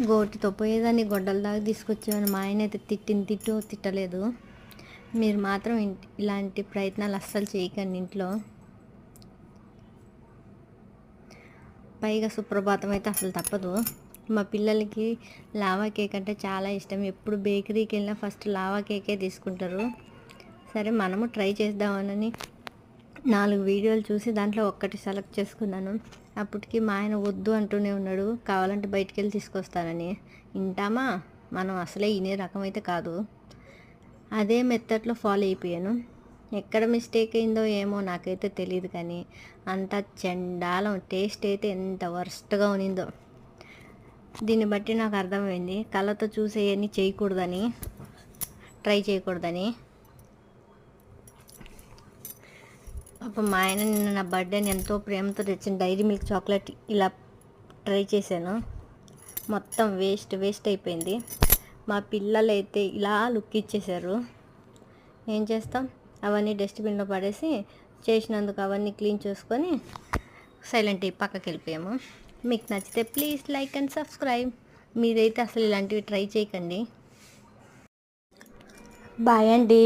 గోటితో పోయేదాన్ని గొడ్డల దాకా తీసుకొచ్చేవాడిని. మా ఆయన అయితే తిట్టలేదు. మీరు మాత్రం ఇలాంటి ప్రయత్నాలు అస్సలు చేయకండి ఇంట్లో. పైగా సుప్రభాతం అయితే అసలు తప్పదు. మా పిల్లలకి లావా కేక్ అంటే చాలా ఇష్టం. ఎప్పుడు బేకరీకి వెళ్ళినా ఫస్ట్ లావా కేకే తీసుకుంటారు. సరే మనము ట్రై చేద్దామని 4 వీడియోలు చూసి దాంట్లో ఒక్కటి సెలెక్ట్ చేసుకున్నాను. అప్పటికి మా ఆయన వద్దు అంటూనే ఉన్నాడు, కావాలంటే బయటికి వెళ్ళి తీసుకొస్తానని. వింటామా? మనం అసలే వినే రకం అయితే కాదు. అదే మెథడ్లో ఫాలో అయిపోయాను. ఎక్కడ మిస్టేక్ అయిందో ఏమో నాకైతే తెలియదు, కానీ అంత చండాలం. టేస్ట్ అయితే ఎంత వర్స్ట్గా ఉన్నిందో. దీన్ని బట్టి నాకు అర్థమైంది కళ్ళతో చూసేయని చేయకూడదని, ట్రై చేయకూడదని. పాపం మా ఆయన నిన్న నా బర్త్డేని ఎంతో ప్రేమతో తెచ్చిన డైరీ మిల్క్ చాక్లెట్ ఇలా ట్రై చేశాను. మొత్తం వేస్ట్ అయిపోయింది. మా పిల్లలు అయితే ఇలా లుక్ ఇచ్చేశారు. ఏం చేస్తాం, అవన్నీ డస్ట్బిన్లో పడేసి చేసినందుకు అవన్నీ క్లీన్ చేసుకొని సైలెంట్ అయ్యి పక్కకి వెళ్ళిపోయాము. మీకు నచ్చితే ప్లీజ్ లైక్ అండ్ సబ్స్క్రైబ్. మీరైతే అసలు ఇలాంటివి ట్రై చేయకండి. బాయ్ అండి.